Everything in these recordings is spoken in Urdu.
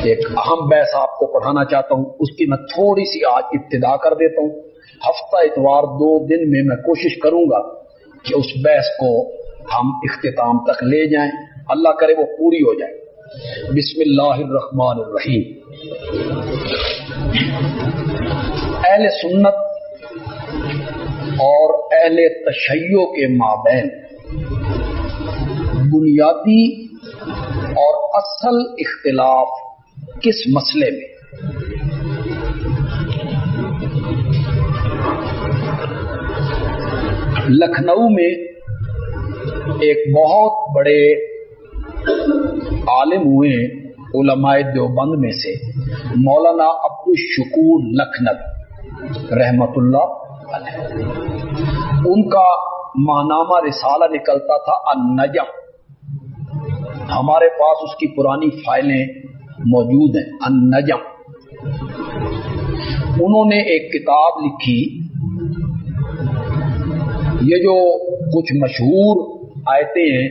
ایک اہم بحث آپ کو پڑھانا چاہتا ہوں، اس کی میں تھوڑی سی آج ابتدا کر دیتا ہوں. ہفتہ اتوار 2 دن میں کوشش کروں گا کہ اس بحث کو ہم اختتام تک لے جائیں. اللہ کرے وہ پوری ہو جائے. بسم اللہ الرحمن الرحیم. اہل سنت اور اہل تشیع کے مابین بنیادی اور اصل اختلاف کس مسئلے میں؟ لکھنؤ میں ایک بہت بڑے عالم ہوئے علماء دیوبند میں سے مولانا عبدالشکور لکھنوی رحمت اللہ علیہ. ان کا ماہنامہ رسالہ نکلتا تھا النجم. ہمارے پاس اس کی پرانی فائلیں موجود ہیں. النجم. انہوں نے ایک کتاب لکھی. یہ جو کچھ مشہور آیتیں ہیں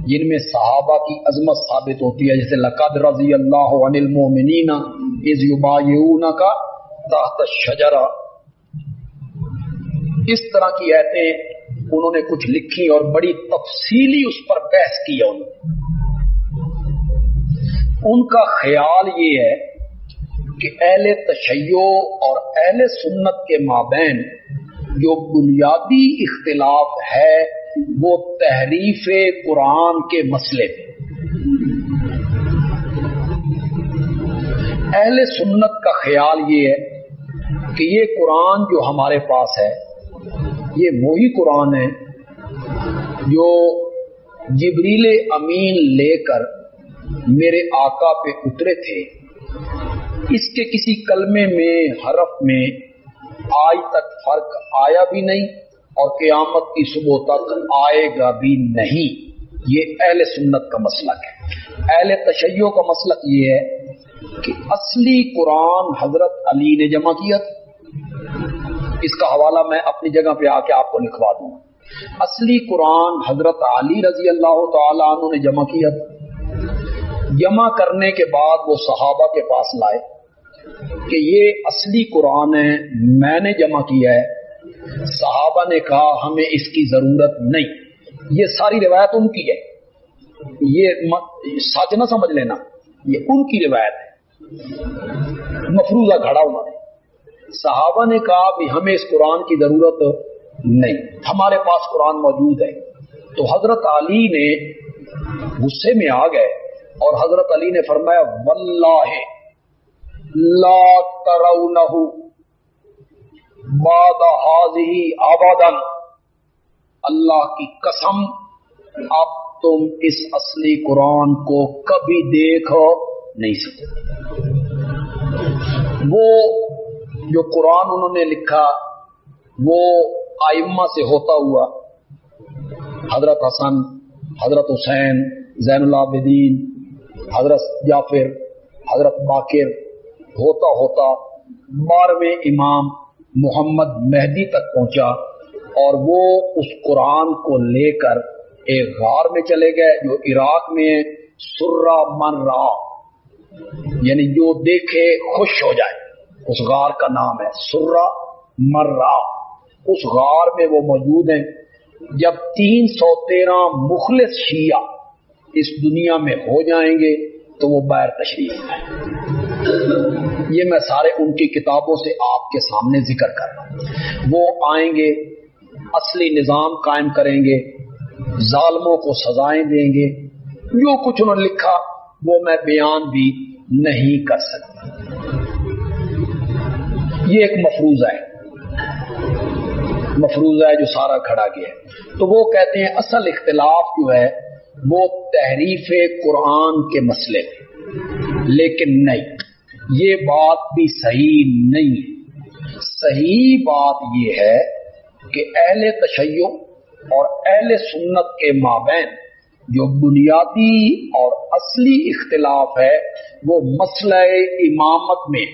جن میں صحابہ کی عظمت ثابت ہوتی ہے، جیسے لقد رضی اللہ عن المؤمنین اذ یبایعونک تحت الشجرہ، اس طرح کی آیتیں انہوں نے کچھ لکھی اور بڑی تفصیلی اس پر بحث کی ہے. ان کا خیال یہ ہے کہ اہل تشیع اور اہل سنت کے مابین جو بنیادی اختلاف ہے وہ تحریف قرآن کے مسئلے میں. اہل سنت کا خیال یہ ہے کہ یہ قرآن جو ہمارے پاس ہے یہ وہی قرآن ہے جو جبریل امین لے کر میرے آقا پہ اترے تھے. اس کے کسی کلمے میں حرف میں آج تک فرق آیا بھی نہیں اور قیامت کی صبح تک آئے گا بھی نہیں. یہ اہل سنت کا مسلک ہے. اہل تشیع کا مسلک یہ ہے کہ اصلی قرآن حضرت علی نے جمع کیا. اس کا حوالہ میں اپنی جگہ پہ آ کے آپ کو لکھوا دوں. اصلی قرآن حضرت علی رضی اللہ تعالی عنہ نے جمع کیا. جمع کرنے کے بعد وہ صحابہ کے پاس لائے کہ یہ اصلی قرآن ہے، میں نے جمع کیا ہے. صحابہ نے کہا ہمیں اس کی ضرورت نہیں. یہ ساری روایت ان کی ہے، یہ سچ نہ سمجھ لینا، یہ ان کی روایت ہے، مفروضہ گھڑا انہوں نے. صحابہ نے کہا بھی ہمیں اس قرآن کی ضرورت نہیں، ہمارے پاس قرآن موجود ہے. تو حضرت علی نے غصے میں آ گئے اور حضرت علی نے فرمایا واللہ لا ترونہ بعد هذه ابدا، اللہ کی قسم اب تم اس اصلی قرآن کو کبھی دیکھ نہیں سکتے. وہ جو قرآن انہوں نے لکھا وہ ائمہ سے ہوتا ہوا حضرت حسن، حضرت حسین، زین العابدین، حضرت جعفر، حضرت باقر ہوتا ہوتا 12ویں امام محمد مہدی تک پہنچا اور وہ اس قرآن کو لے کر ایک غار میں چلے گئے جو عراق میں سرہ من را، یعنی جو دیکھے خوش ہو جائے. اس غار کا نام ہے سرہ من را. اس غار میں وہ موجود ہیں. جب 313 مخلص شیعہ اس دنیا میں ہو جائیں گے تو وہ باہر تشریف لائیں. یہ میں سارے ان کی کتابوں سے آپ کے سامنے ذکر کر رہا ہوں. وہ آئیں گے، اصلی نظام قائم کریں گے، ظالموں کو سزائیں دیں گے. جو کچھ انہوں نے لکھا وہ میں بیان بھی نہیں کر سکتا. یہ ایک مفروضہ ہے، مفروضہ ہے جو سارا کھڑا گیا ہے. تو وہ کہتے ہیں اصل اختلاف جو ہے وہ تحریف قرآن کے مسئلے میں. لیکن نہیں، یہ بات بھی صحیح نہیں ہے. صحیح بات یہ ہے کہ اہل تشیع اور اہل سنت کے مابین جو بنیادی اور اصلی اختلاف ہے وہ مسئلہ امامت میں.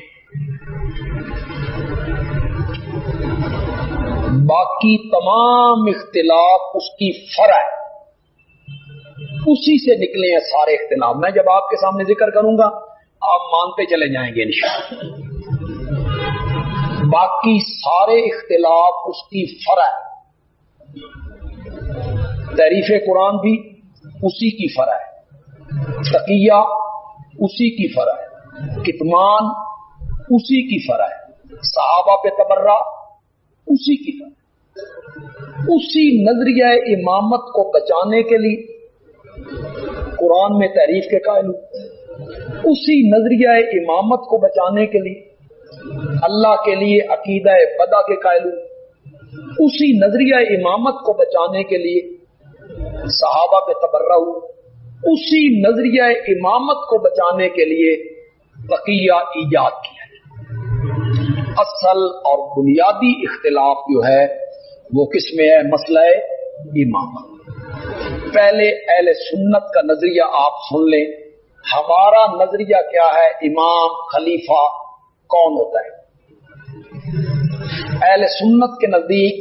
باقی تمام اختلاف اس کی فرع ہے. اسی سے نکلے ہیں سارے اختلاف. میں جب آپ کے سامنے ذکر کروں گا آپ مانتے چلے جائیں گے انشاءاللہ. باقی سارے اختلاف اس کی فرع ہے. تعریف قرآن بھی اسی کی فرع ہے, تقیہ اسی کی فرع ہے, کتمان اسی کی فرع ہے, صحابہ پہ تبرہ اسی کی فرع ہے. اسی نظریہ امامت کو بچانے کے لیے قرآن میں تعریف کے قائل ہوں, اسی نظریہ امامت کو بچانے کے لیے اللہ کے لیے عقیدہ بدا کے قائل ہوں, اسی نظریہ امامت کو بچانے کے لیے صحابہ پہ تبرہ ہوں, اسی نظریہ امامت کو بچانے کے لیے تقیہ ایجاد کیا. اصل اور بنیادی اختلاف جو ہے وہ کس میں ہے؟ مسئلہ امامت. پہلے اہل سنت کا نظریہ آپ سن لیں. ہمارا نظریہ کیا ہے؟ امام خلیفہ کون ہوتا ہے؟ اہل سنت کے نزدیک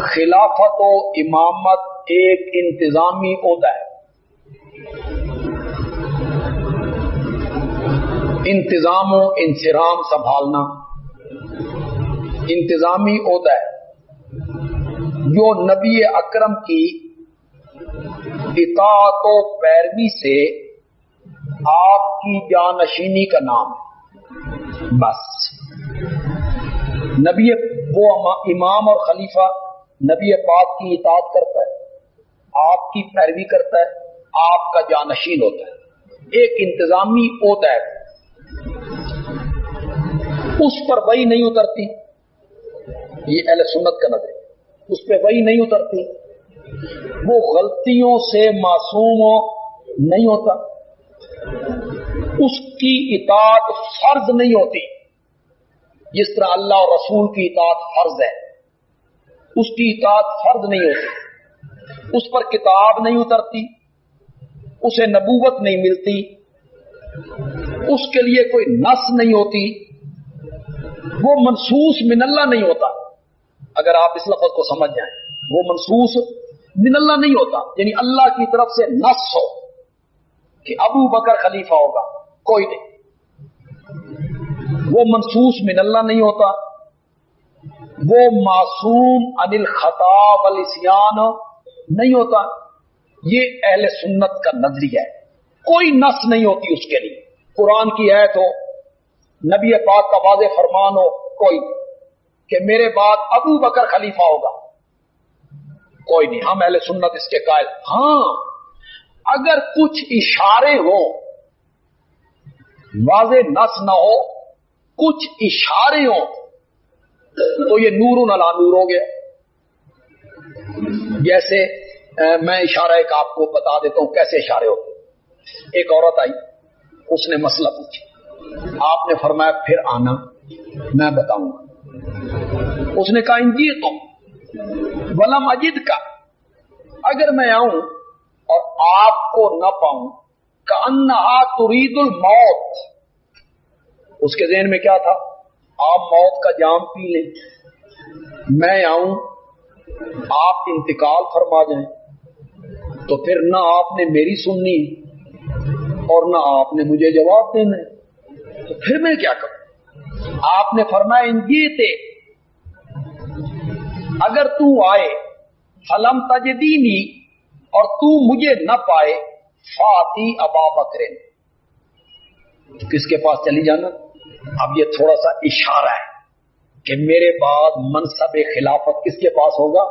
خلافت و امامت ایک انتظامی عہدہ ہے. انتظام و انصرام سنبھالنا انتظامی عہدہ ہے جو نبی اکرم کی اطاعت و پیروی سے آپ کی جانشینی کا نام ہے. بس نبی وہ امام اور خلیفہ نبی پاک کی اطاعت کرتا ہے, آپ کی پیروی کرتا ہے, آپ کا جانشین ہوتا ہے. ایک انتظامی عہدہ ہے, اس پر وحی نہیں اترتی. یہ اہل سنت کا نظر ہے, اس پہ وحی نہیں اترتی. وہ غلطیوں سے معصوم نہیں ہوتا, اس کی اطاعت فرض نہیں ہوتی. جس طرح اللہ اور رسول کی اطاعت فرض ہے, اس کی اطاعت فرض نہیں ہوتی. اس پر کتاب نہیں اترتی, اسے نبوت نہیں ملتی, اس کے لیے کوئی نص نہیں ہوتی, وہ منسوس من اللہ نہیں ہوتا. اگر آپ اس لفظ کو سمجھ جائیں, وہ منسوس من اللہ نہیں ہوتا, یعنی اللہ کی طرف سے نص ہو کہ ابو بکر خلیفہ ہوگا, کوئی نہیں. وہ منسوس من اللہ نہیں ہوتا, وہ معصوم عن الخطا والعصیان نہیں ہوتا. یہ اہل سنت کا نظریہ ہے. کوئی نص نہیں ہوتی اس کے لیے. قرآن کی آیت ہو, نبی پاک کا واضح فرمان ہو, کوئی کہ میرے بعد ابو بکر خلیفہ ہوگا, کوئی نہیں. ہم اہل سنت اس کے قائل. ہاں اگر کچھ اشارے ہوں, واضح نص نہ ہو, کچھ اشارے ہوں, تو یہ نور علی نور ہو گیا. جیسے میں اشارہ ایک آپ کو بتا دیتا ہوں کیسے اشارے ہوتے. ایک عورت آئی, اس نے مسئلہ پوچھا, آپ نے فرمایا پھر آنا میں بتاؤں گا. اس نے کہا انجی تم ولم اجد کا, اگر میں آؤں اور آپ کو نہ پاؤں, کأنہا ترید الموت. اس کے ذہن میں کیا تھا؟ آپ موت کا جام پی لیں, میں آؤں آپ انتقال فرما جائیں, تو پھر نہ آپ نے میری سننی اور نہ آپ نے مجھے جواب دینا, تو پھر میں کیا کروں؟ آپ نے فرمایا ان جیتے, اگر تو آئے, فلم تجدینی, اور تو مجھے نہ پائے, فاتی ابا بکر, کس کے پاس چلی جانا. اب یہ تھوڑا سا اشارہ ہے کہ میرے بعد منصب خلافت کس کے پاس ہوگا.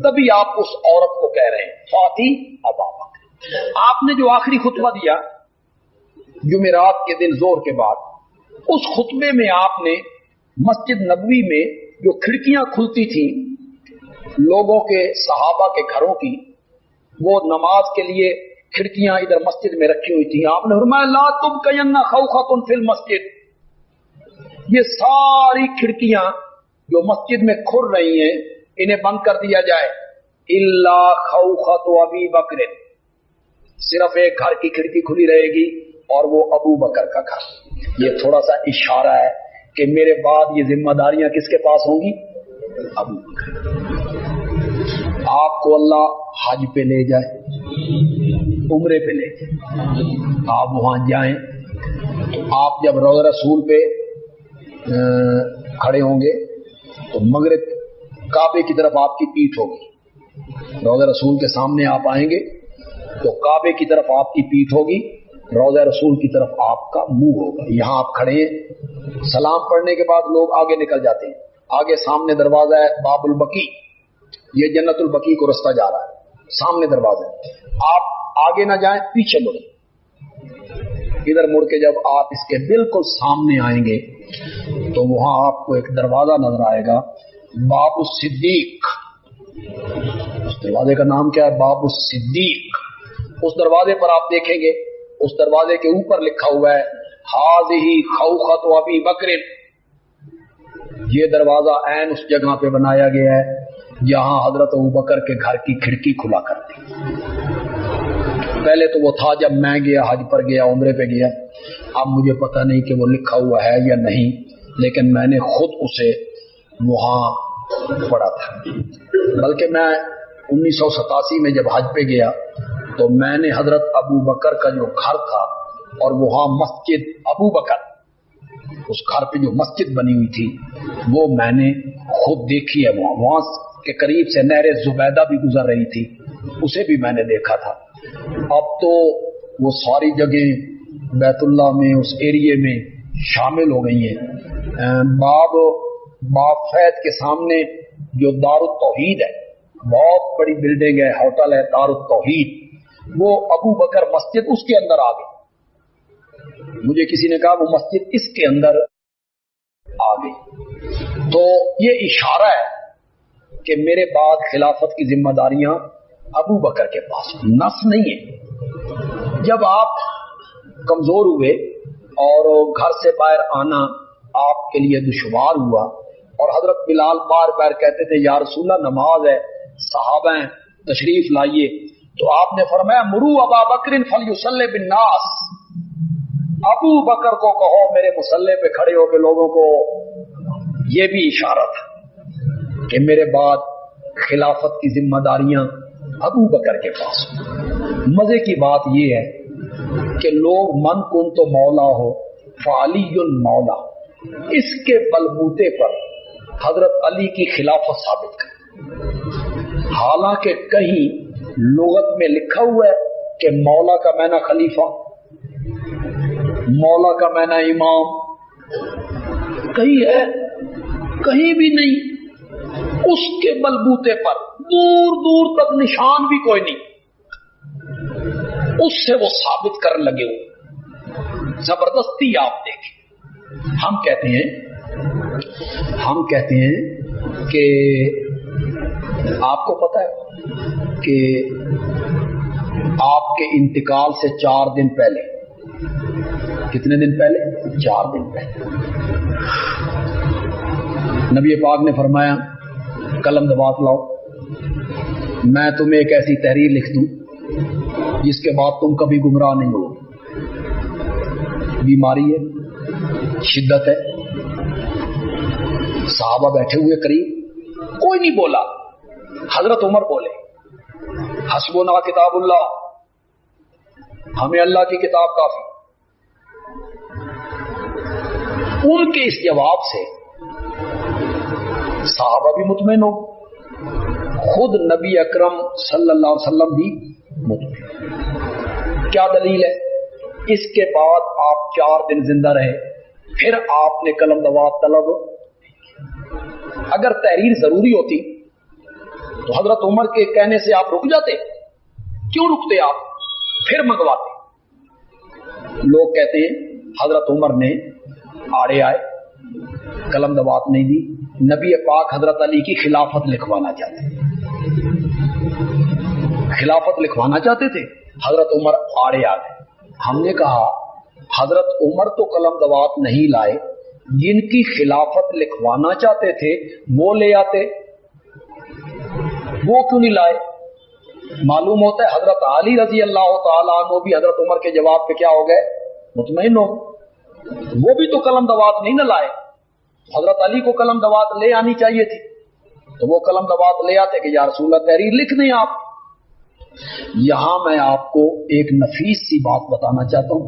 تبھی آپ اس عورت کو کہہ رہے ہیں فاتی ابا بکر. آپ نے جو آخری خطبہ دیا جمعرات کے دن زور کے بعد, اس خطبے میں آپ نے مسجد نبوی میں جو کھڑکیاں کھلتی تھیں لوگوں کے, صحابہ کے گھروں کی, وہ نماز کے لیے کھڑکیاں ادھر مسجد میں رکھی ہوئی تھیں. آپ نے فرمایا لا تبقین خوخۃ فی المسجد, یہ ساری کھڑکیاں جو مسجد میں کھل رہی ہیں انہیں بند کر دیا جائے. الا خوخۃ ابی بکر, صرف ایک گھر کی کھڑکی کھلی رہے گی اور وہ ابو بکر کا گھر. یہ تھوڑا سا اشارہ ہے کہ میرے بعد یہ ذمہ داریاں کس کے پاس ہوں گی؟ ابو بکر. آپ کو اللہ حج پہ لے جائے, عمرے پہ لے کے آپ وہاں جائیں تو آپ جب روضہ رسول پہ کھڑے ہوں گے تو مغرب کعبے کی طرف آپ کی پیٹھ ہوگی، روضہ رسول کے سامنے آپ آئیں گے تو کعبے کی طرف آپ کی پیٹھ ہوگی، روضہ رسول کی طرف آپ کا منہ ہوگا۔ یہاں آپ کھڑے ہیں، سلام پڑھنے کے بعد لوگ آگے نکل جاتے ہیں، آگے سامنے دروازہ ہے باب البقیع، یہ جنت البقیع کو رستہ جا رہا ہے، سامنے دروازہ ہے، آپ آگے نہ جائیں، پیچھے مڑیں، ادھر مڑ کے جب آپ اس کے بالکل سامنے آئیں گے تو وہاں آپ کو ایک دروازہ نظر آئے گا، باب الصدیق، اس دروازے کا نام کیا ہے؟ باب الصدیق۔ اس دروازے پر آپ دیکھیں گے، اس دروازے کے اوپر لکھا ہوا ہے ہاذہ خوخۃ ابی بکر، یہ دروازہ عین اس جگہ پہ بنایا گیا ہے جہاں حضرت ابوبکر کے گھر کی کھڑکی کھلا کرتی۔ پہلے تو وہ تھا جب میں گیا، حج پر گیا، عمرے پہ گیا، اب مجھے پتہ نہیں کہ وہ لکھا ہوا ہے یا نہیں، لیکن میں نے خود اسے وہاں پڑھا تھا۔ بلکہ میں 1987 میں جب حج پہ گیا تو میں نے حضرت ابو بکر کا جو گھر تھا اور وہاں مسجد ابو بکر، اس گھر پہ جو مسجد بنی ہوئی تھی وہ میں نے خود دیکھی ہے، وہاں کے قریب سے نہر زبیدہ بھی گزر رہی تھی، اسے بھی میں نے دیکھا تھا۔ اب تو وہ ساری جگہیں بیت اللہ میں اس ایریے میں شامل ہو گئی ہیں۔ باب فید کے سامنے جو دار التوحید ہے، بہت بڑی بلڈنگ ہے، ہوٹل ہے دار التوحید، وہ ابو بکر مسجد اس کے اندر آ گئی۔ مجھے کسی نے کہا وہ مسجد اس کے اندر آ گئی، تو یہ اشارہ ہے کہ میرے بعد خلافت کی ذمہ داریاں ابو بکر کے پاس، نس نہیں ہے۔ جب آپ کمزور ہوئے اور گھر سے باہر آنا آپ کے لیے دشوار ہوا اور حضرت بلال بار بار کہتے تھے یا رسول اللہ نماز ہے، صحابہ ہیں، تشریف لائیے، تو آپ نے فرمایا مرو ابا بکر فلیصلی بالناس، ابو بکر کو کہو میرے مصلی پہ کھڑے ہو کے لوگوں کو۔ یہ بھی اشارہ تھا کہ میرے بعد خلافت کی ذمہ داریاں ابو بکر کے پاس۔ مزے کی بات یہ ہے کہ لوگ من کن تو مولا ہو فعلی مولا، اس کے بلبوتے پر حضرت علی کی خلافت ثابت کر، حالانکہ کہیں لغت میں لکھا ہوا ہے کہ مولا کا معنی خلیفہ، مولا کا معنی امام، کہیں ہے؟ کہیں بھی نہیں۔ اس کے بلبوتے پر دور دور تک نشان بھی کوئی نہیں، اس سے وہ ثابت کرنے لگے ہو زبردستی۔ آپ دیکھیں، ہم کہتے ہیں کہ آپ کو پتہ ہے کہ آپ کے انتقال سے 4 دن پہلے، کتنے دن پہلے؟ 4 دن پہلے نبی پاک نے فرمایا قلم دوات لاؤ، میں تمہیں ایک ایسی تحریر لکھ دوں جس کے بعد تم کبھی گمراہ نہیں ہو۔ بیماری ہے، شدت ہے، صحابہ بیٹھے ہوئے قریب، کوئی نہیں بولا، حضرت عمر بولے حسبنا کتاب اللہ، ہمیں اللہ کی کتاب کافی۔ ان کے اس جواب سے صحابہ بھی مطمئن ہو، خود نبی اکرم صلی اللہ علیہ وسلم بھی مطمئن۔ کیا دلیل ہے؟ اس کے بعد آپ 4 دن زندہ رہے، پھر آپ نے قلم دوات طلب۔ اگر تحریر ضروری ہوتی تو حضرت عمر کے کہنے سے آپ رک جاتے، کیوں رکتے؟ آپ پھر منگواتے۔ لوگ کہتے ہیں حضرت عمر نے آڑے آئے، قلم دوات نہیں دی، نبی پاک حضرت علی کی خلافت لکھوانا چاہتے تھے، خلافت لکھوانا چاہتے تھے، حضرت عمر آڑے آ گئے۔ ہم نے کہا حضرت عمر تو قلم دوات نہیں لائے، جن کی خلافت لکھوانا چاہتے تھے وہ لے آتے، وہ کیوں نہیں لائے؟ معلوم ہوتا ہے حضرت علی رضی اللہ تعالیٰ عنہ بھی حضرت عمر کے جواب پہ کیا ہو گئے؟ مطمئن ہو، وہ بھی تو قلم دوات نہیں نہ لائے، حضرت علی کو قلم دوات لے آنی چاہیے تھی، تو وہ قلم دوات لے آتے کہ یا رسول اللہ تحریر لکھ دیں آپ۔ یہاں میں آپ کو ایک نفیس سی بات بتانا چاہتا ہوں،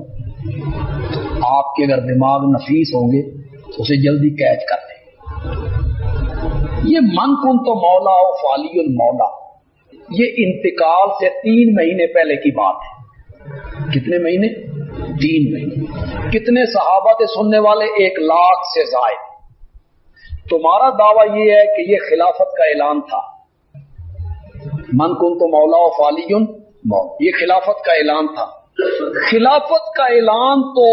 آپ کے اگر دماغ نفیس ہوں گے تو اسے جلدی کیچ کر لیں۔ یہ من کن تو مولا و فالی المولا، یہ انتقال سے 3 مہینے پہلے کی بات ہے۔ کتنے مہینے؟ 3 مہینے۔ کتنے صحابہ تھے سننے والے؟ 1 لاکھ سے زائد۔ تمہارا دعویٰ یہ ہے کہ یہ خلافت کا اعلان تھا، من کن تو مولا و فالی مولا، یہ خلافت کا اعلان تھا۔ خلافت کا اعلان تو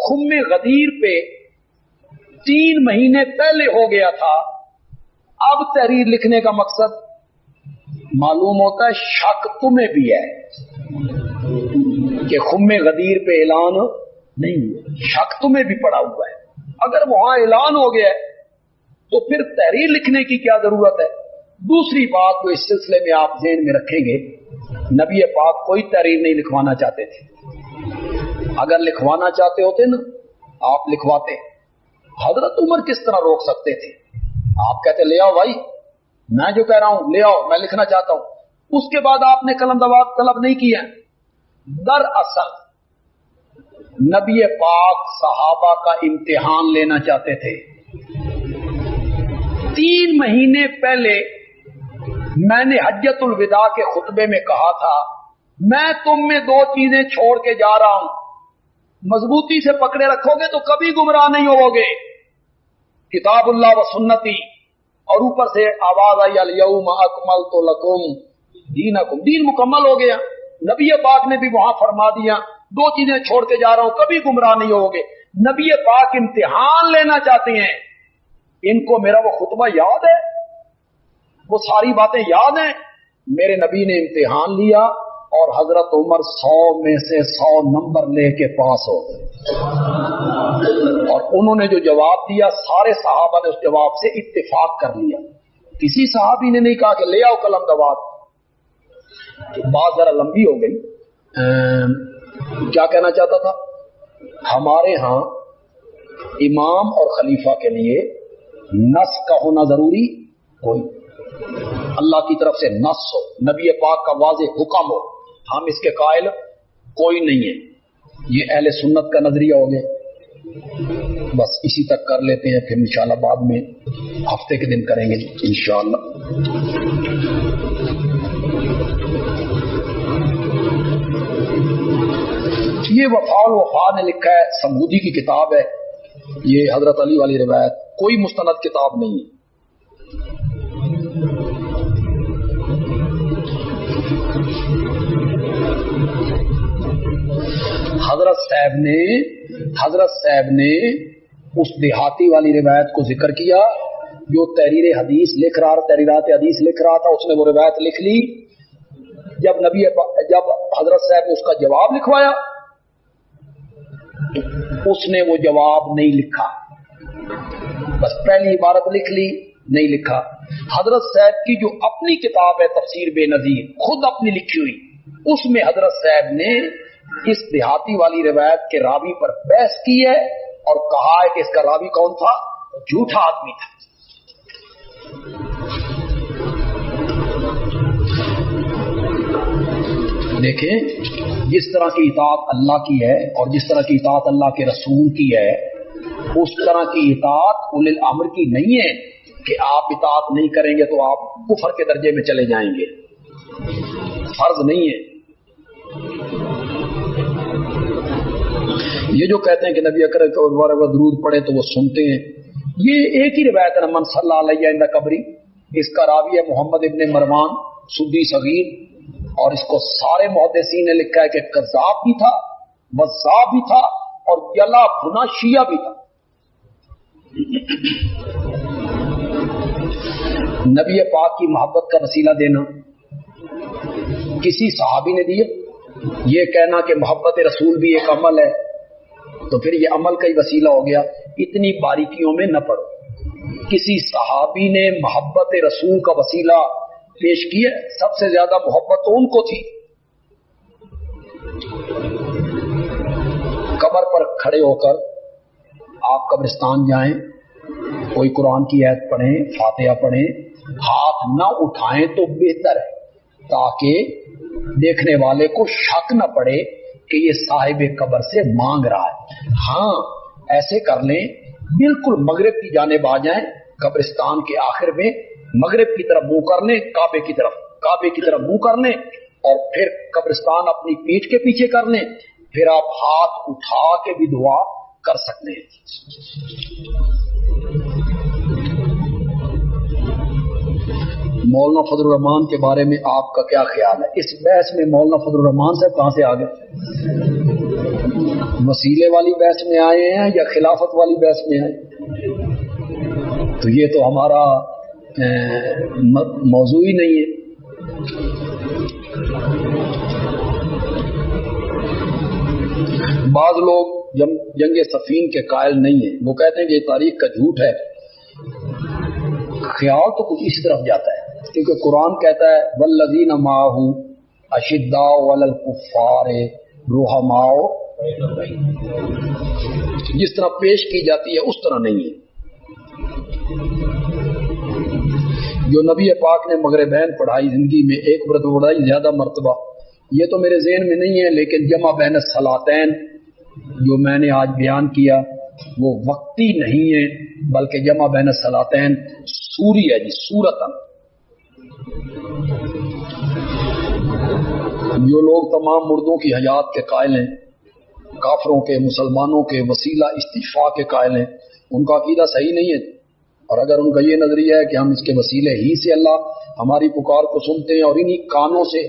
خم غدیر پہ 3 مہینے پہلے ہو گیا تھا۔ اب تحریر لکھنے کا مقصد معلوم ہوتا ہے شک تمہیں بھی ہے کہ خم غدیر پہ اعلان نہیں ہوا، شک تمہیں بھی پڑا ہوا ہے۔ اگر وہاں اعلان ہو گیا ہے تو پھر تحریر لکھنے کی کیا ضرورت ہے؟ دوسری بات جو اس سلسلے میں آپ ذہن میں رکھیں گے، نبی پاک کوئی تحریر نہیں لکھوانا چاہتے تھے۔ اگر لکھوانا چاہتے ہوتے نا آپ لکھواتے۔ حضرت عمر کس طرح روک سکتے تھے؟ آپ کہتے لے آؤ بھائی، میں جو کہہ رہا ہوں لے آؤ، میں لکھنا چاہتا ہوں۔ اس کے بعد آپ نے قلم دوات طلب نہیں کیا۔ دراصل نبی پاک صحابہ کا امتحان لینا چاہتے تھے۔ 3 مہینے پہلے میں نے حجۃ الوداع کے خطبے میں کہا تھا میں تم میں 2 چیزیں چھوڑ کے جا رہا ہوں، مضبوطی سے پکڑے رکھو گے تو کبھی گمراہ نہیں ہوو گے، کتاب اللہ و سنتی، اور اوپر سے آواز آئی الیوم اکملت لکم دینکم، دین مکمل ہو گیا۔ نبی پاک نے بھی وہاں فرما دیا 2 چیزیں چھوڑ کے جا رہا ہوں، کبھی گمراہ نہیں ہوو گے۔ نبی پاک امتحان لینا چاہتے ہیں۔ ان کو میرا وہ خطبہ یاد ہے، وہ ساری باتیں یاد ہیں۔ میرے نبی نے امتحان لیا اور حضرت عمر 100 میں سے 100 نمبر لے کے پاس ہو گئے، اور انہوں نے جو جواب دیا سارے صحابہ نے اس جواب سے اتفاق کر لیا۔ کسی صحابی نے نہیں کہا کہ لے آؤ قلم دوات۔ بات ذرا لمبی ہو گئی۔ کیا کہنا چاہتا تھا؟ ہمارے ہاں امام اور خلیفہ کے لیے نص کا ہونا ضروری کوئی، اللہ کی طرف سے نص ہو، نبی پاک کا واضح حکم ہو، ہم اس کے قائل کوئی نہیں ہے۔ یہ اہل سنت کا نظریہ ہو گیا۔ بس اسی تک کر لیتے ہیں، پھر انشاءاللہ بعد میں ہفتے کے دن کریں گے انشاءاللہ۔ یہ وفا الوفا نے لکھا ہے، سمودی کی کتاب ہے، یہ حضرت علی والی روایت، کوئی مستند کتاب نہیں ہے۔ حضرت صاحب نے اس دیہاتی والی روایت کو ذکر کیا جو تحریر حدیث لکھ رہا، تحریرات حدیث لکھ رہا تھا، اس نے وہ روایت لکھ لی۔ جب حضرت صاحب نے اس کا جواب لکھوایا، اس نے وہ جواب نہیں لکھا، بس پہلی عبارت لکھ لی، نہیں لکھا۔ حضرت صاحب کی جو اپنی کتاب ہے تفسیر بے نظیر، خود اپنی لکھی ہوئی، اس میں حضرت صاحب نے اس دیہاتی والی روایت کے راوی پر بحث کی ہے اور کہا ہے کہ اس کا راوی کون تھا؟ جھوٹا آدمی تھا۔ دیکھیں، جس طرح کی اطاعت اللہ کی ہے اور جس طرح کی اطاعت اللہ کے رسول کی ہے، اس طرح کی اطاعت اولی الامر کی نہیں ہے کہ آپ اطاعت نہیں کریں گے تو آپ کفر کے درجے میں چلے جائیں گے، فرض نہیں ہے۔ یہ جو کہتے ہیں کہ نبی اکرم کو درود پڑھے تو وہ سنتے ہیں، یہ ایک ہی روایت ہے، من صلی علیہ عند قبری، اس کا راوی ہے محمد ابن مروان سدی صغیر، اور اس کو سارے محدثین نے لکھا ہے کہ کذاب بھی تھا، وضاح بھی تھا، اور جلا بھنا شیعہ بھی تھا۔ نبی پاک کی محبت کا وسیلہ دینا کسی صحابی نے دیا؟ یہ کہنا کہ محبت رسول بھی ایک عمل ہے تو پھر یہ عمل کا ہی وسیلہ ہو گیا۔ اتنی باریکیوں میں نہ پڑو۔ کسی صحابی نے محبت رسول کا وسیلہ پیش کیا؟ سب سے زیادہ محبت تو ان کو تھی۔ قبر پر کھڑے ہو کر آپ قبرستان جائیں، کوئی قرآن کی آیت پڑھیں، فاتحہ پڑھیں، ہاتھ نہ اٹھائیں تو بہتر ہے، تاکہ دیکھنے والے کو شک نہ پڑے کہ یہ صاحب قبر سے مانگ رہا ہے. ہاں ایسے کر لیں، بالکل مغرب کی جانب آ جائیں، قبرستان کے آخر میں مغرب کی طرف منہ کر لیں، کعبے کی طرف منہ کر لیں، اور پھر قبرستان اپنی پیٹھ کے پیچھے کر لیں، پھر آپ ہاتھ اٹھا کے بھی دعا کر سکتے ہیں. مولانا فضل الرحمان کے بارے میں آپ کا کیا خیال ہے؟ اس بحث میں مولانا فضل الرحمان صاحب کہاں سے آ گئے؟ وسیلے والی بحث میں آئے ہیں یا خلافت والی بحث میں آئے؟ تو یہ تو ہمارا موضوع ہی نہیں ہے. بعض لوگ جنگ صفین کے قائل نہیں ہیں، وہ کہتے ہیں کہ یہ تاریخ کا جھوٹ ہے. خیال تو کچھ اسی طرف جاتا ہے، کیونکہ قرآن کہتا ہے والذین معہ اشداء علی الکفار رحماء، جس طرح پیش کی جاتی ہے اس طرح نہیں ہے. جو نبی پاک نے مغربین پڑھائی زندگی میں، ایک مرتبہ پڑھائی، زیادہ مرتبہ، یہ تو میرے ذہن میں نہیں ہے، لیکن جمع بین الصلاتین جو میں نے آج بیان کیا وہ وقتی نہیں ہے، بلکہ جمع بین الصلاتین سوری ہے جی، سورتن. جو لوگ تمام مردوں کی حیات کے قائل ہیں، کافروں کے، مسلمانوں کے وسیلہ استشفاء کے قائل ہیں، ان کا عقیدہ صحیح نہیں ہے. اور اگر ان کا یہ نظریہ ہے کہ ہم اس کے وسیلے ہی سے اللہ ہماری پکار کو سنتے ہیں اور انہی کانوں سے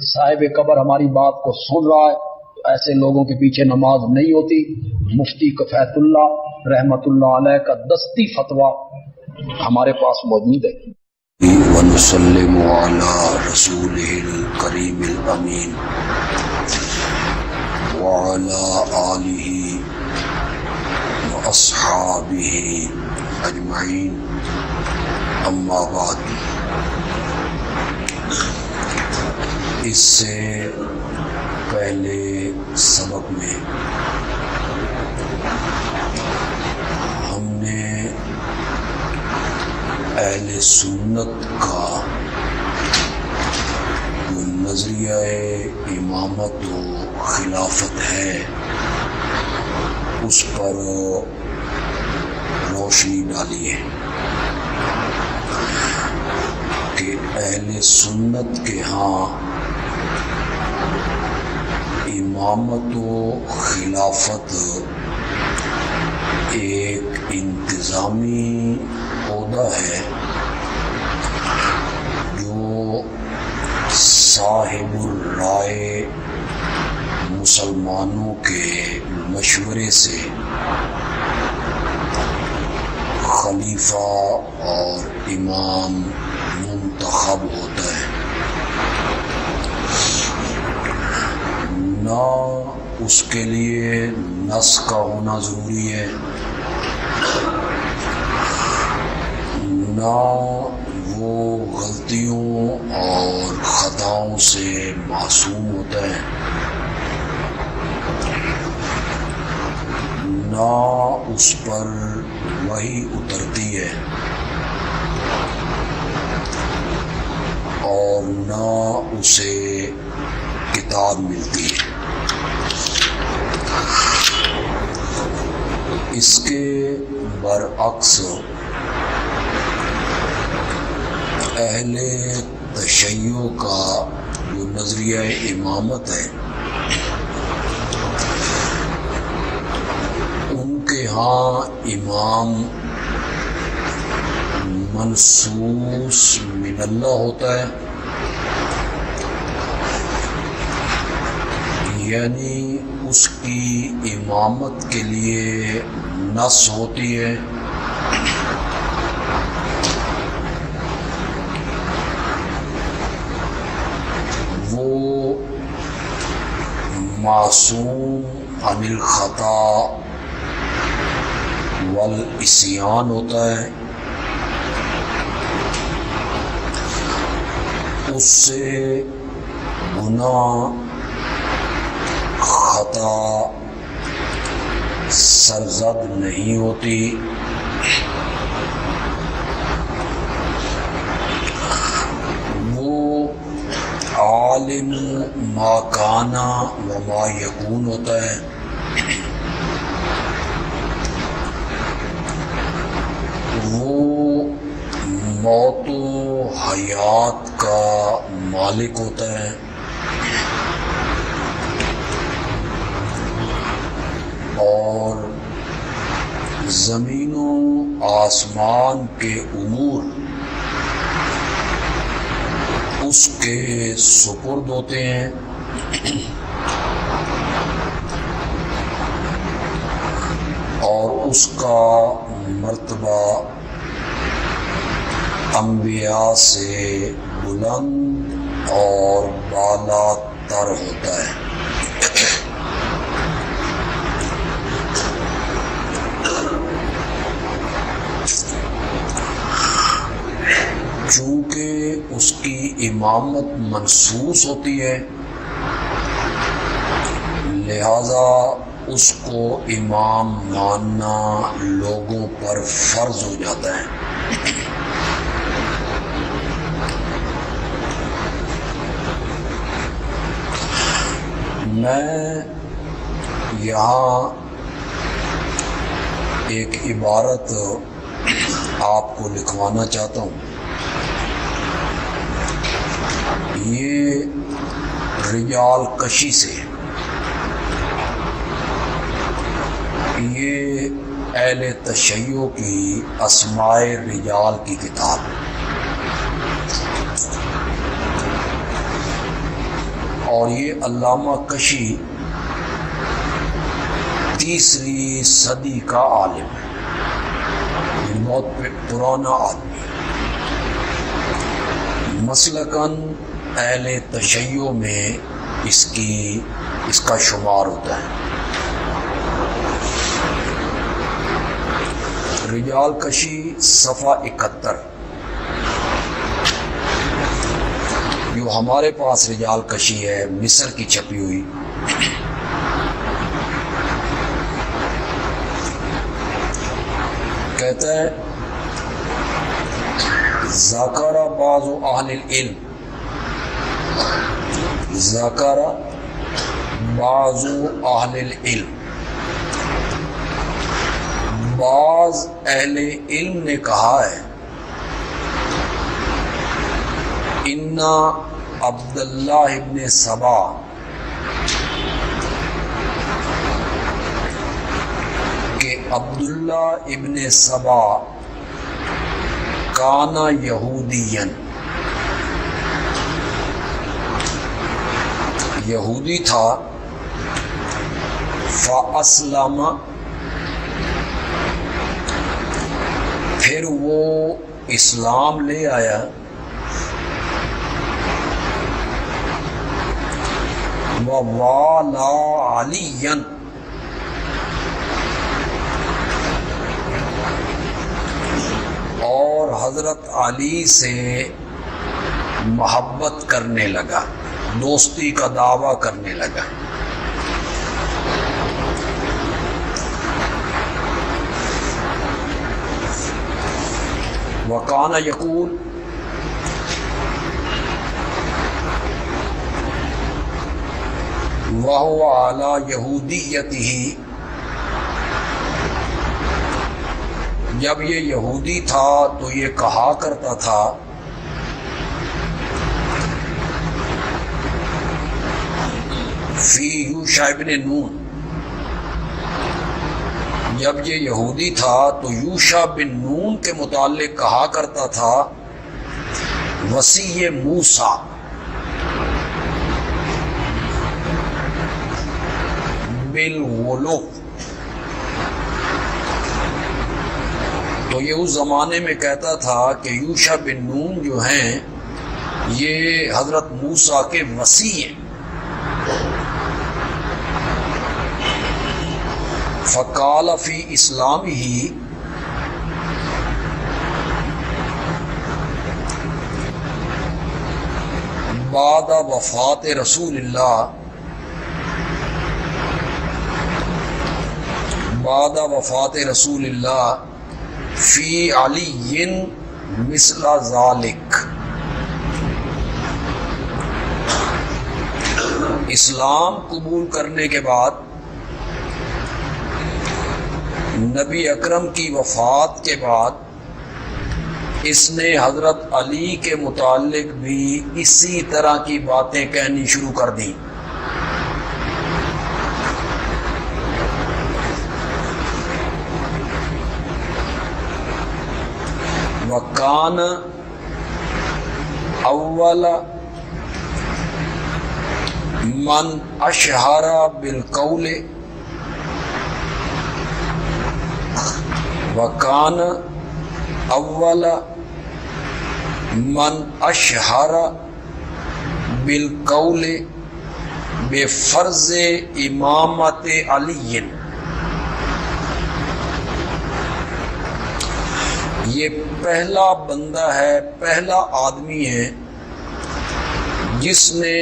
صاحب قبر ہماری بات کو سن رہا ہے، تو ایسے لوگوں کے پیچھے نماز نہیں ہوتی. مفتی کفایت اللہ رحمت اللہ علیہ کا دستی فتویٰ ہمارے پاس موجود ہے. ونسلم علی رسولہ الکریم الامین وعلی آلہ واصحابہ اجمعین، اما بعد. اس سے پہلے سبق میں ہم نے اہل سنت کا جو نظریہ امامت و خلافت ہے اس پر روشنی ڈالی ہے کہ اہل سنت کے ہاں امامت و خلافت ایک انتظامی عہدہ ہے جو صاحب الرائے مسلمانوں کے مشورے سے خلیفہ اور امام منتخب ہوتا ہے. نہ اس کے لیے نص کا ہونا ضروری ہے، نہ وہ غلطیوں اور خطاؤں سے معصوم ہوتا ہے، نہ اس پر وحی اترتی ہے، اور نہ اسے کتاب ملتی ہے. اس کے برعکس اہل تشیع کا جو نظریہ امامت ہے ان کے ہاں امام منصوص من اللہ ہوتا ہے، یعنی اس کی امامت کے لیے نص ہوتی ہے، وہ معصوم عن الخطا والعصیان ہوتا ہے، اس سے گناہ خطا سرزد نہیں ہوتی، وہ عالم ما کانا و ما یکون ہوتا ہے، وہ موت و حیات کا مالک ہوتا ہے، اور زمین و آسمان کے امور اس کے سپرد ہوتے ہیں، اور اس کا مرتبہ انبیاء سے بلند اور بالا تر ہوتا ہے۔ چونکہ اس کی امامت منصوص ہوتی ہے، لہذا اس کو امام ماننا لوگوں پر فرض ہو جاتا ہے۔ میں یہاں ایک عبارت آپ کو لکھوانا چاہتا ہوں۔ یہ رجال کشی سے، یہ اہل تشیع کی اسماء رجال کی کتاب، اور یہ علامہ کشی 3 صدی کا عالم ہے، یہ بہت پرانا آدمی، مسلکاً اہل تشیع میں اس کا شمار ہوتا ہے۔ رجال کشی صفحہ 71، جو ہمارے پاس رجال کشی ہے مصر کی چھپی ہوئی، کہتا ہے ذکر بعض اہل العلم، ذکر بعض اہل العلم، بعض اہل علم نے کہا ہے، ان عبداللہ ابن سبا کہ عبداللہ ابن سبا کانا یہودین، یہودی تھا، فاسلم، پھر وہ اسلام لے آیا، ووالا علیًا، اور حضرت علی سے محبت کرنے لگا، دوستی کا دعویٰ کرنے لگا۔ وکانا یقول، وَهُوَ عَلَى یہودیتہ، جب یہ یہودی تھا تو یہ کہا کرتا تھا فی یوشع ابن نون، جب یہ یہودی تھا تو یوشع بن نون کے متعلق کہا کرتا تھا وصی موسیٰ، بالغلو، تو یہ اس زمانے میں کہتا تھا کہ یوشع بن نون جو ہیں یہ حضرت موسیٰ کے وصی ہیں۔ فقال فی اسلامہ، بعد وفات رسول اللہ، بعد وفات رسول اللہ فی علی مثل ذالک، اسلام قبول کرنے کے بعد نبی اکرم کی وفات کے بعد اس نے حضرت علی کے متعلق بھی اسی طرح کی باتیں کہنی شروع کر دیں. وَكَانَ اول من اشہر بالقول وَكَانَ اول من اشہر بالقول بفرض امامت علی. یہ پہلا بندہ ہے، پہلا آدمی ہے جس نے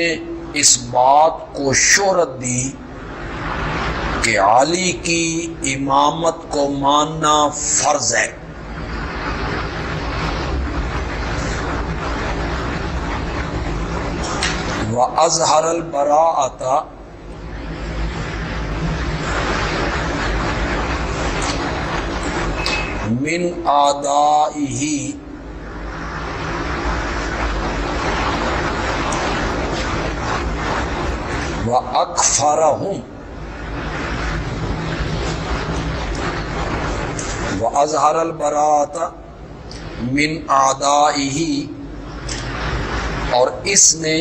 اس بات کو شہرت دی کہ علی کی امامت کو ماننا فرض ہے. وَأَظْهَرَ الْبَرَاءَةَ من آدائه وَأَكْفَرَهُمْ وَأَظْهَرَ الْبَرَاءَةَ من آدائه، اور اس نے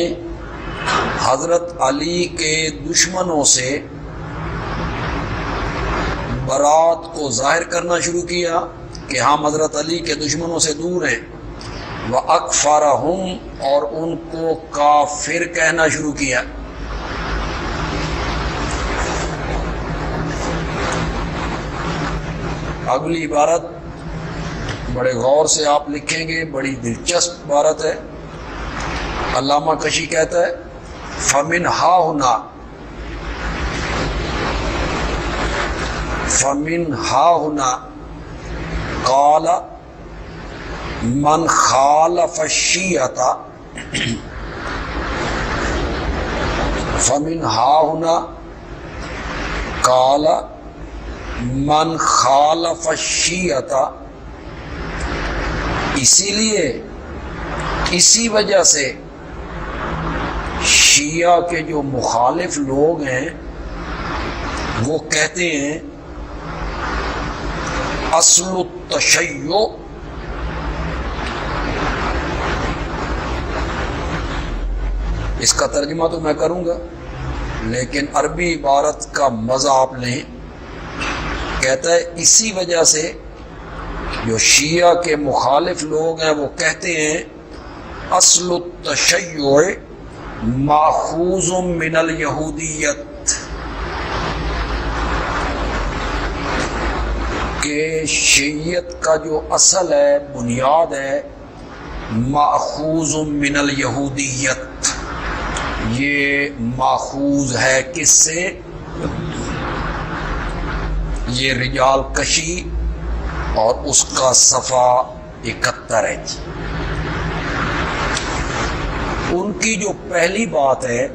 حضرت علی کے دشمنوں سے برات کو ظاہر کرنا شروع کیا کہ ہم حضرت علی کے دشمنوں سے دور ہیں. وَأَكْفَرَهُمْ، اور ان کو کافر کہنا شروع کیا. اگلی عبارت بڑے غور سے آپ لکھیں گے، بڑی دلچسپ عبارت ہے. علامہ کشی کہتا ہے فَمِنْ ہا ہنا قال من خالف الشیعۃ. فَمِنْ ہا ہنا قال من خالف الشیعۃ، اسی لیے، اسی وجہ سے شیعہ کے جو مخالف لوگ ہیں وہ کہتے ہیں اصل التشیع، اس کا ترجمہ تو میں کروں گا لیکن عربی عبارت کا مزہ آپ لیں. کہتا ہے اسی وجہ سے جو شیعہ کے مخالف لوگ ہیں وہ کہتے ہیں اصل التشیع ماخوذ من الیہودیت، کہ شیعیت کا جو اصل ہے، بنیاد ہے، ماخوذ من الیہودیت، یہ ماخوذ ہے کس سے؟ یہ رجال کشی اور اس کا صفحہ 71 ہے. ان کی جو پہلی بات ہے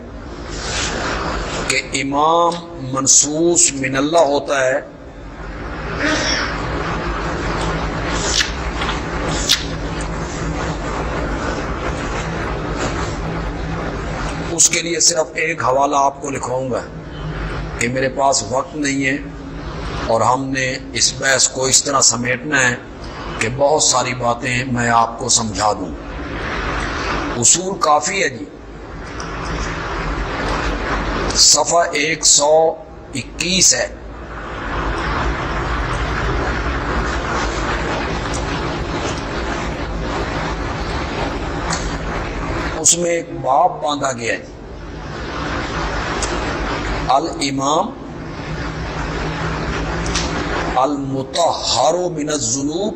کہ امام منصوص من اللہ ہوتا ہے، اس کے لیے صرف ایک حوالہ آپ کو لکھواؤں گا کہ میرے پاس وقت نہیں ہے اور ہم نے اس بحث کو اس طرح سمیٹنا ہے کہ بہت ساری باتیں میں آپ کو سمجھا دوں. اصول کافی ہے جی. صفحہ 121 ہے. اس میں ایک باب باندھا گیا ہے، الامام المطہر من الذنوب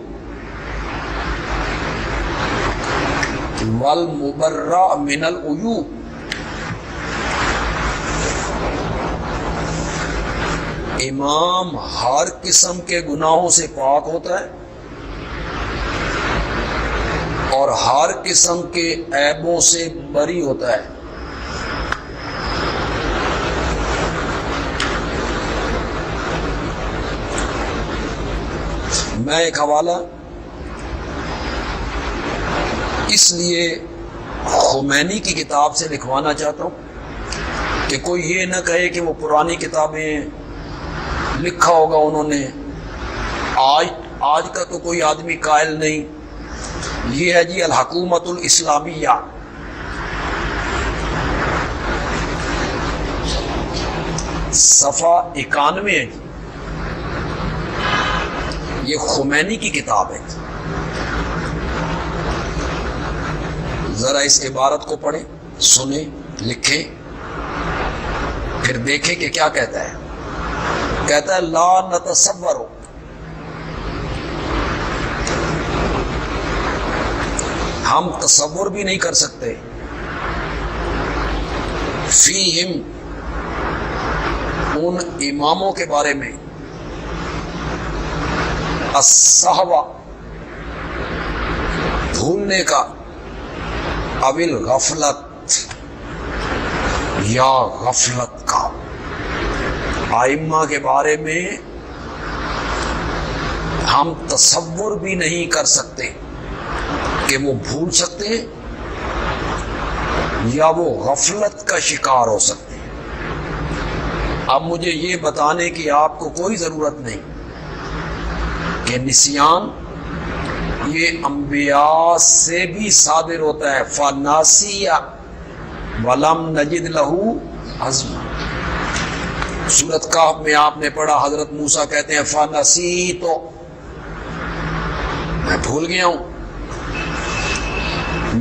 والمبرأ من العیوب. امام ہر قسم کے گناہوں سے پاک ہوتا ہے اور ہر قسم کے عیبوں سے بری ہوتا ہے. میں ایک حوالہ اس لیے خمینی کی کتاب سے لکھوانا چاہتا ہوں کہ کوئی یہ نہ کہے کہ وہ پرانی کتابیں لکھا ہوگا انہوں نے، آج کا تو کوئی آدمی قائل نہیں. یہ ہے جی الحکومت الاسلامیہ، صفحہ 91 ہے جی. یہ خمینی کی کتاب ہے. ذرا اس عبارت کو پڑھیں، سنیں، لکھیں، پھر دیکھیں کہ کیا کہتا ہے. کہتا ہے لا نتصور، ہم تصور بھی نہیں کر سکتے، فیہم، ان اماموں کے بارے میں، السہو، بھولنے کا، اول غفلت، یا غفلت کا. ائمہ کے بارے میں ہم تصور بھی نہیں کر سکتے کہ وہ بھول سکتے ہیں یا وہ غفلت کا شکار ہو سکتے ہیں. اب مجھے یہ بتانے کی آپ کو کوئی ضرورت نہیں کہ نسیان یہ انبیاء سے بھی صادر ہوتا ہے. فَنَاسِيَ وَلَمْ نَجِدْ لَهُ عَزْمًا. سورۃ کہف میں آپ نے پڑھا، حضرت موسیٰ کہتے ہیں فَنَسِيتُ، میں بھول گیا ہوں.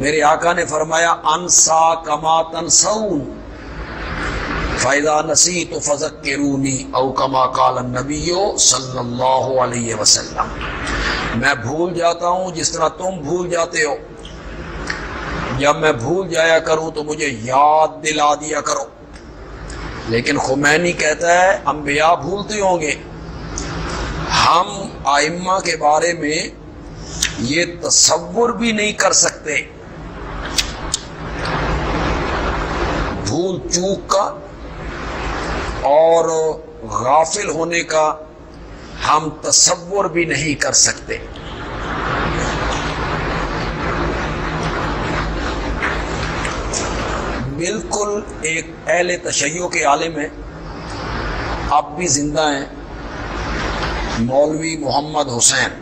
میرے آقا نے فرمایا انسا کما تنسون فَإِذَا نَسِيتُ فَذَكِّرُونِي او کما قال النبی صلی اللہ علیہ وسلم. میں بھول جاتا ہوں جس طرح تم بھول جاتے ہو. جب میں بھول جایا کروں تو مجھے یاد دلا دیا کرو. لیکن خمینی کہتا ہے انبیاء بھولتے ہوں گے، ہم ائمہ کے بارے میں یہ تصور بھی نہیں کر سکتے. بھول چوک کا اور غافل ہونے کا ہم تصور بھی نہیں کر سکتے. بالکل ایک اہل تشیع کے عالم ہیں، اب بھی زندہ ہیں، مولوی محمد حسین،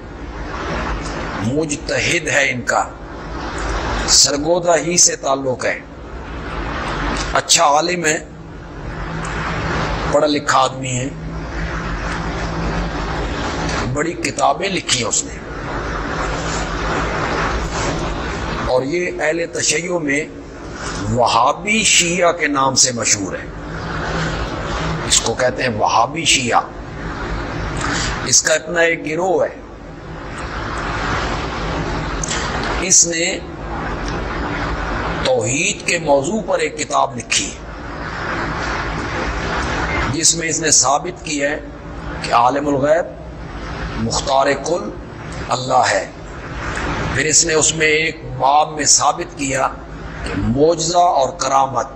مجتہد ہے ان کا، سرگودا ہی سے تعلق ہے، اچھا عالم ہے، پڑھا لکھا آدمی ہے، بڑی کتابیں لکھی ہیں اس نے. اور یہ اہل تشیع میں وہابی شیعہ کے نام سے مشہور ہے. اس کو کہتے ہیں وہابی شیعہ. اس کا اپنا ایک گروہ ہے. اس نے توحید کے موضوع پر ایک کتاب لکھی ہے جس میں اس نے ثابت کیا ہے کہ عالم الغیب مختار کل اللہ ہے. پھر اس نے اس میں ایک باب میں ثابت کیا کہ معجزہ اور کرامت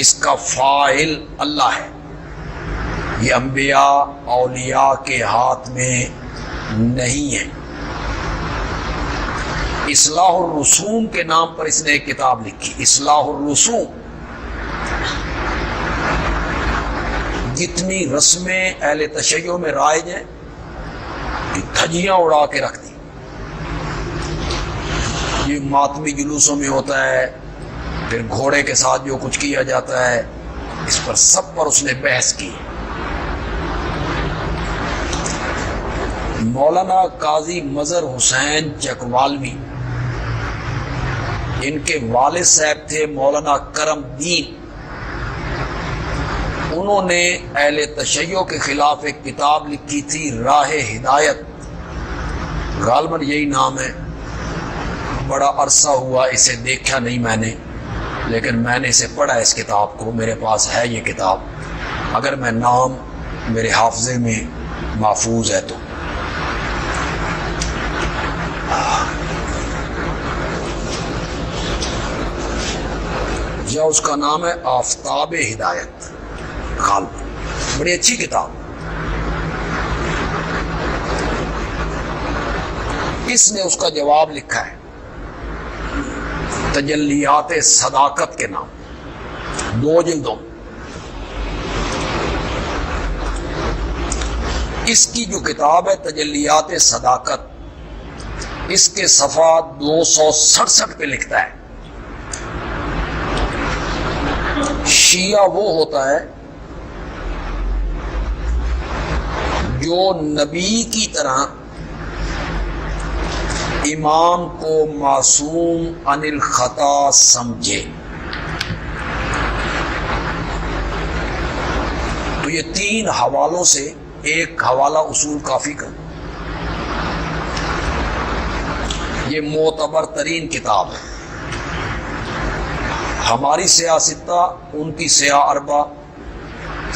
اس کا فاعل اللہ ہے. یہ انبیاء اولیاء کے ہاتھ میں نہیں ہے. اصلاح الرسوم کے نام پر اس نے ایک کتاب لکھی، اصلاح الرسوم. جتنی رسمیں اہل تشیع میں رائج ہیں دھجیاں اڑا کے رکھ دی. یہ ماتمی جلوسوں میں ہوتا ہے، پھر گھوڑے کے ساتھ جو کچھ کیا جاتا ہے، اس پر سب پر اس نے بحث کی. مولانا قاضی مظہر حسین چکوالوی، ان کے والد صاحب تھے مولانا کرم دین. انہوں نے اہل تشیع کے خلاف ایک کتاب لکھی تھی راہ ہدایت، غالباً یہی نام ہے. بڑا عرصہ ہوا اسے دیکھا نہیں میں نے، لیکن میں نے اسے پڑھا اس کتاب کو، میرے پاس ہے یہ کتاب، اگر میں نام میرے حافظے میں محفوظ ہے تو. یا اس کا نام ہے آفتاب ہدایت، غالباً بڑی اچھی کتاب. اس نے اس کا جواب لکھا ہے تجلیات صداقت کے نام، 2 جلدوں۔ اس کی جو کتاب ہے تجلیات صداقت، اس کے صفحہ 267 پہ لکھتا ہے شیعہ وہ ہوتا ہے جو نبی کی طرح امام کو معصوم عن الخطا سمجھے۔ تو یہ 3 حوالوں سے ایک حوالہ اصول کافی کا، یہ معتبر ترین کتاب ہے۔ ہماری سیاہ ستہ، ان کی سیاہ اربع۔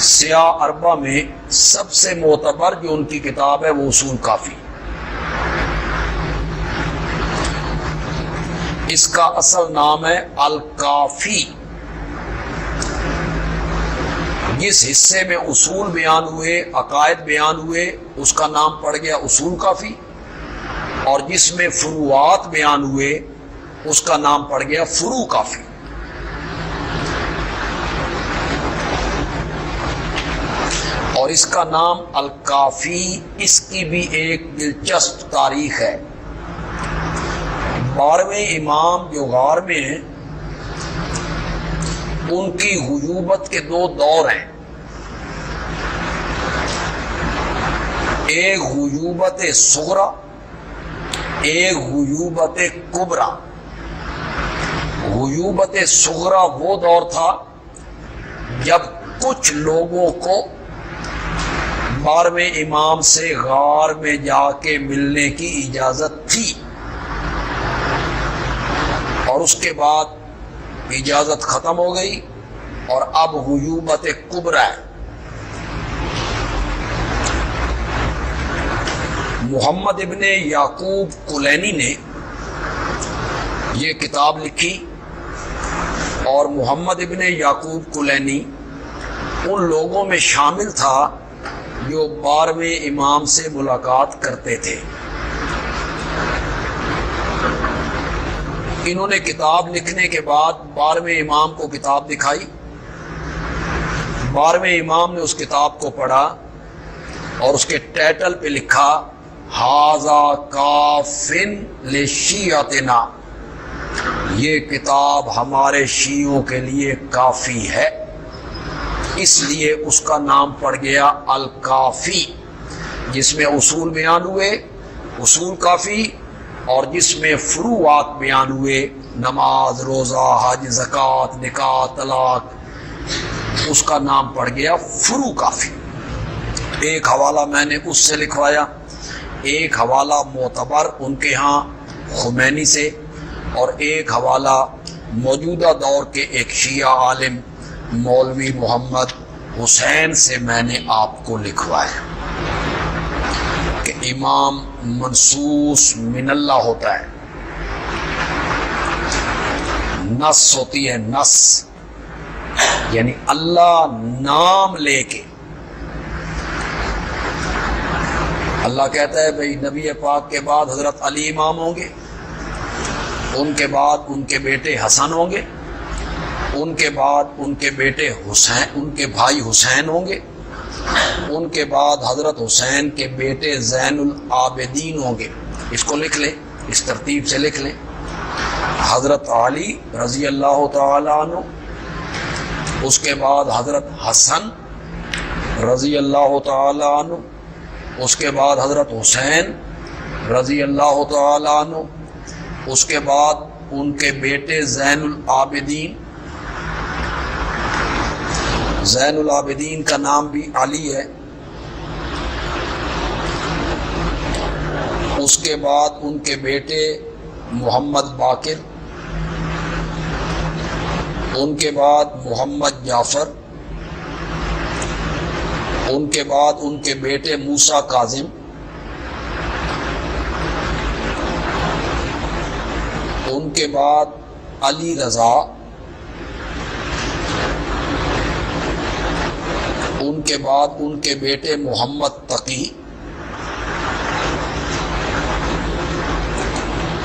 سیاہ اربع میں سب سے معتبر جو ان کی کتاب ہے وہ اصول کافی۔ اس کا اصل نام ہے الکافی۔ جس حصے میں اصول بیان ہوئے، عقائد بیان ہوئے، اس کا نام پڑ گیا اصول کافی، اور جس میں فروعات بیان ہوئے اس کا نام پڑ گیا فروع کافی۔ اور اس کا نام الکافی، اس کی بھی ایک دلچسپ تاریخ ہے۔ 12ویں امام جو غار میں ہیں ان کی غیوبت کے 2 دور ہیں، ایک غیوبت صغرا، ایک غیوبت کبرا۔ غیوبت صغرا وہ دور تھا جب کچھ لوگوں کو 12ویں امام سے غار میں جا کے ملنے کی اجازت تھی، اور اس کے بعد اجازت ختم ہو گئی اور اب غیوبت کبرا ہے۔ محمد ابن یعقوب کلینی نے یہ کتاب لکھی، اور محمد ابن یعقوب کلینی ان لوگوں میں شامل تھا جو 12ویں امام سے ملاقات کرتے تھے۔ انہوں نے کتاب لکھنے کے بعد 12ویں امام کو کتاب دکھائی۔ 12ویں امام نے اس کتاب کو پڑھا اور اس کے ٹائٹل پہ لکھا ھذا کافن لشیعتنا، یہ کتاب ہمارے شیعوں کے لیے کافی ہے۔ اس لیے اس کا نام پڑ گیا الکافی، جس میں اصول بیان ہوئے اصول کافی، اور جس میں فروعات بیان ہوئے نماز، روزہ، حج، زکوٰۃ، نکاح، طلاق، اس کا نام پڑ گیا فروع کافی۔ ایک حوالہ میں نے اس سے لکھوایا، ایک حوالہ معتبر ان کے ہاں خمینی سے، اور ایک حوالہ موجودہ دور کے ایک شیعہ عالم مولوی محمد حسین سے میں نے آپ کو لکھوایا کہ امام منصوص من اللہ ہوتا ہے، نص ہوتی ہے، نص یعنی اللہ نام لے کے۔ اللہ کہتا ہے بھئی نبی پاک کے بعد حضرت علی امام ہوں گے، ان کے بعد ان کے بیٹے حسن ہوں گے، ان کے بعد ان کے بیٹے حسین، ان کے بھائی حسین ہوں گے، ان کے بعد حضرت حسین کے بیٹے زین العابدین ہوں گے۔ اس کو لکھ لیں، اس ترتیب سے لکھ لیں، حضرت علی رضی اللہ تعالی عنہ، اس کے بعد حضرت حسن رضی اللہ تعالی عنہ، اس کے بعد حضرت حسین رضی اللہ تعالی عنہ، اس کے بعد ان کے بیٹے زین العابدین۔ زین العابدین کا نام بھی علی ہے۔ اس کے بعد ان کے بیٹے محمد باقر، ان کے بعد محمد جعفر، ان کے بعد ان کے بیٹے موسیٰ کاظم، ان کے بعد علی رضا، ان کے بعد ان کے بیٹے محمد تقی،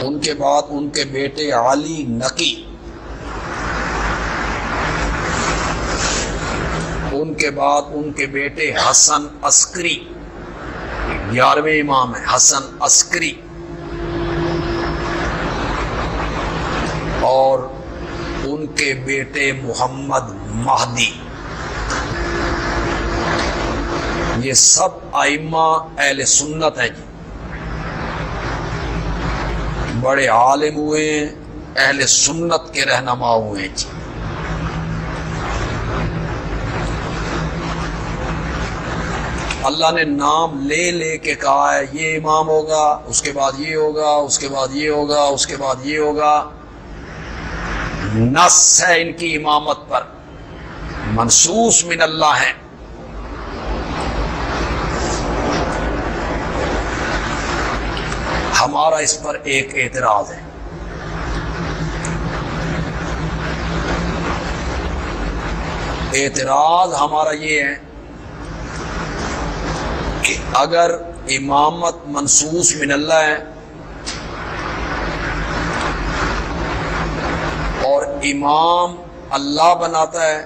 ان کے بعد ان کے بیٹے علی نقی، ان کے بعد ان کے بیٹے حسن عسکری، 11ویں امام ہے حسن عسکری، اور ان کے بیٹے محمد مہدی۔ یہ سب ائمہ اہل سنت ہیں جی، بڑے عالم ہوئے ہیں، اہل سنت کے رہنما ہوئے ہیں جی۔ اللہ نے نام لے لے کے کہا ہے یہ امام ہوگا، اس کے بعد یہ ہوگا، اس کے بعد یہ ہوگا، اس کے بعد یہ ہوگا۔ نص ہے ان کی امامت پر، منصوص من اللہ ہے۔ ہمارا اس پر ایک اعتراض ہے، اعتراض ہمارا یہ ہے کہ اگر امامت منصوص من اللہ ہے اور امام اللہ بناتا ہے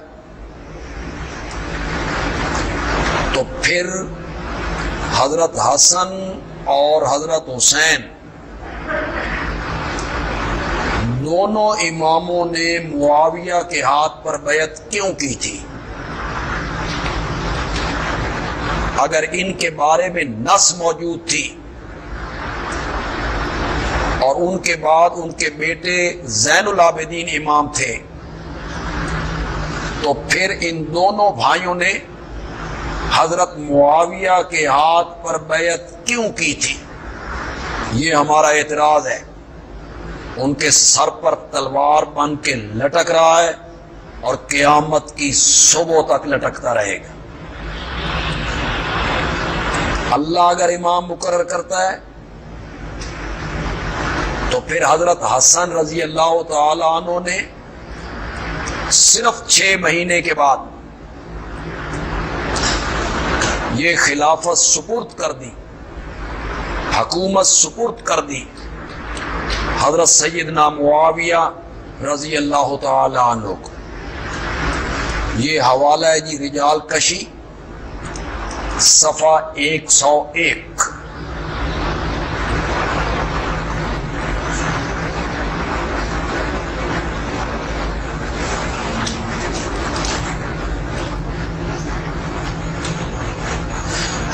تو پھر حضرت حسن اور حضرت حسین دونوں اماموں نے معاویہ کے ہاتھ پر بیعت کیوں کی تھی؟ اگر ان کے بارے میں نص موجود تھی اور ان کے بعد ان کے بیٹے زین العابدین امام تھے تو پھر ان دونوں بھائیوں نے حضرت معاویہ کے ہاتھ پر بیعت کیوں کی تھی؟ یہ ہمارا اعتراض ہے۔ ان کے سر پر تلوار بن کے لٹک رہا ہے اور قیامت کی صبح تک لٹکتا رہے گا۔ اللہ اگر امام مقرر کرتا ہے تو پھر حضرت حسن رضی اللہ تعالی عنہ نے صرف 6 مہینے کے بعد یہ خلافت سپرد کر دی، حکومت سپرد کر دی حضرت سیدنا معاویہ رضی اللہ تعالی عنہ کو۔ یہ حوالہ ہے جی رجال کشی، صفحہ 101۔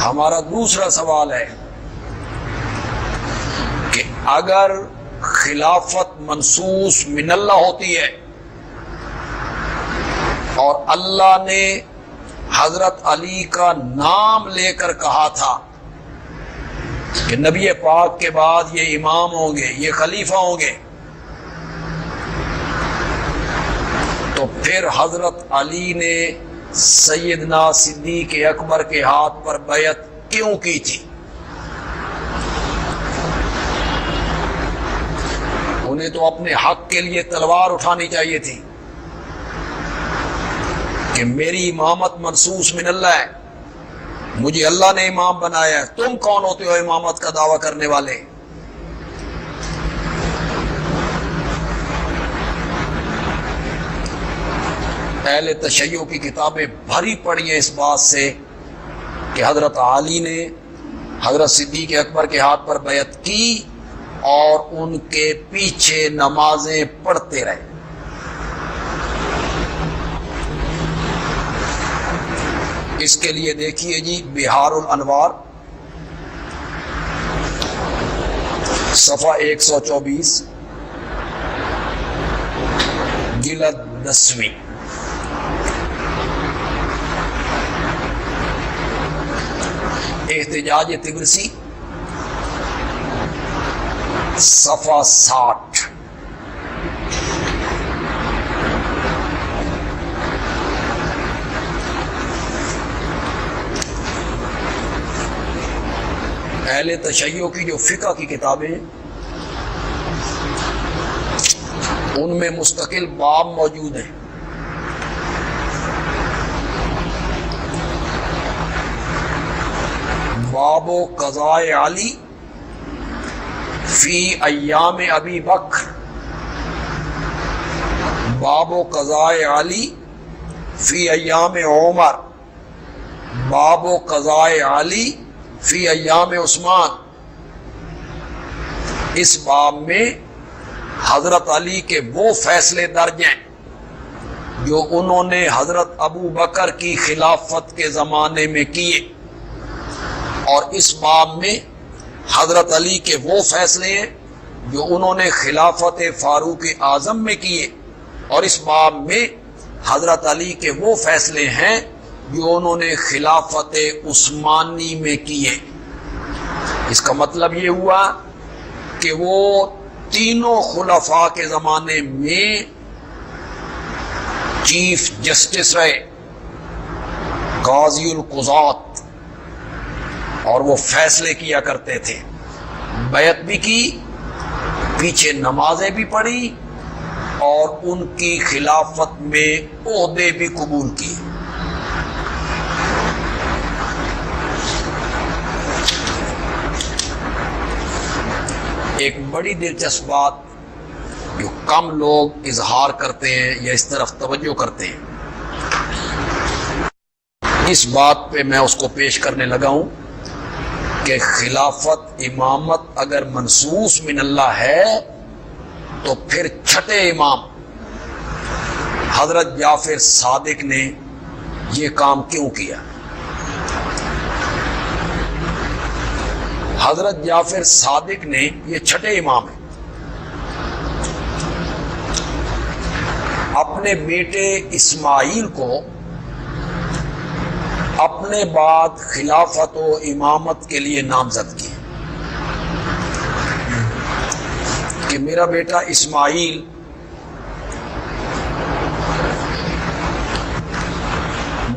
ہمارا دوسرا سوال ہے کہ اگر خلافت منصوص من اللہ ہوتی ہے اور اللہ نے حضرت علی کا نام لے کر کہا تھا کہ نبی پاک کے بعد یہ امام ہوں گے، یہ خلیفہ ہوں گے، تو پھر حضرت علی نے سیدنا صدیق اکبر کے ہاتھ پر بیعت کیوں کی تھی؟ انہیں تو اپنے حق کے لیے تلوار اٹھانی چاہیے تھی کہ میری امامت منصوص من اللہ ہے، مجھے اللہ نے امام بنایا ہے، تم کون ہوتے ہو امامت کا دعویٰ کرنے والے؟ اہل تشیع کی کتابیں بھری پڑی ہیں اس بات سے کہ حضرت علی نے حضرت صدیق اکبر کے ہاتھ پر بیعت کی اور ان کے پیچھے نمازیں پڑھتے رہے۔ اس کے لیے دیکھیے جی بہار الانوار صفحہ 124 جلد 10ویں۔ احتجاج طبرسی صفحہ 60۔ اہل تشیع کی جو فقہ کی کتابیں ہیں ان میں مستقل باب موجود ہیں۔ باب قضاء علی فی ایام ابی بکر باب و قضائے علی، فی ایام عمر باب و قضائے علی، فی ایام عثمان۔ اس باب میں حضرت علی کے وہ فیصلے درج ہیں جو انہوں نے حضرت ابو بکر کی خلافت کے زمانے میں کیے، اور اس باب میں حضرت علی کے وہ فیصلے ہیں جو انہوں نے خلافت فاروق اعظم میں کیے، اور اس باب میں حضرت علی کے وہ فیصلے ہیں جو انہوں نے خلافت عثمانی میں کیے۔ اس کا مطلب یہ ہوا کہ وہ تینوں خلفاء کے زمانے میں چیف جسٹس رہے، قاضی القضات، اور وہ فیصلے کیا کرتے تھے، بیعت بھی کی، پیچھے نمازیں بھی پڑھی، اور ان کی خلافت میں عہدے بھی قبول کیے۔ ایک بڑی دلچسپ بات جو کم لوگ اظہار کرتے ہیں یا اس طرف توجہ کرتے ہیں، اس بات پہ میں اس کو پیش کرنے لگا ہوں کہ خلافت امامت اگر منصوص من اللہ ہے تو پھر چھٹے امام حضرت جعفر صادق نے یہ کام کیوں کیا؟ حضرت جعفر صادق نے، یہ چھٹے امام ہیں، اپنے بیٹے اسماعیل کو اپنے بعد خلافت و امامت کے لیے نامزد کیا کہ میرا بیٹا اسماعیل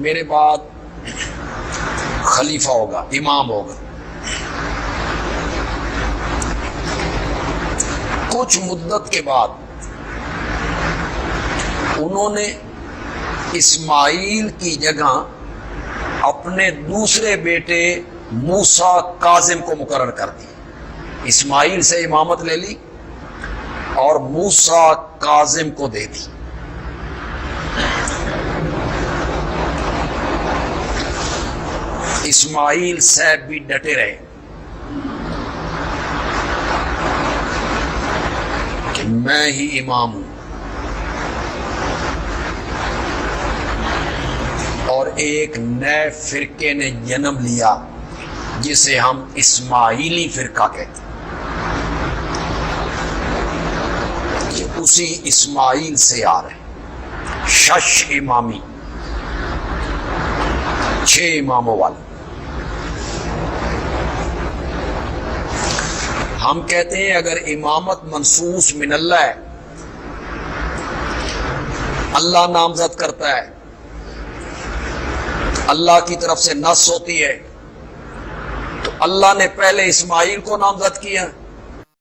میرے بعد خلیفہ ہوگا، امام ہوگا۔ کچھ مدت کے بعد انہوں نے اسماعیل کی جگہ اپنے دوسرے بیٹے موسیٰ کاظم کو مقرر کر دی، اسماعیل سے امامت لے لی اور موسیٰ کاظم کو دے دی۔ اسماعیل صاحب بھی ڈٹے رہے کہ میں ہی امام ہوں، اور ایک نئے فرقے نے جنم لیا جسے ہم اسماعیلی فرقہ کہتے ہیں، یہ اسی اسماعیل سے آ رہے، شش امامی، 6 اماموں والے۔ ہم کہتے ہیں اگر امامت منصوص من اللہ ہے، اللہ نامزد کرتا ہے، اللہ کی طرف سے نص ہوتی ہے، تو اللہ نے پہلے اسماعیل کو نامزد کیا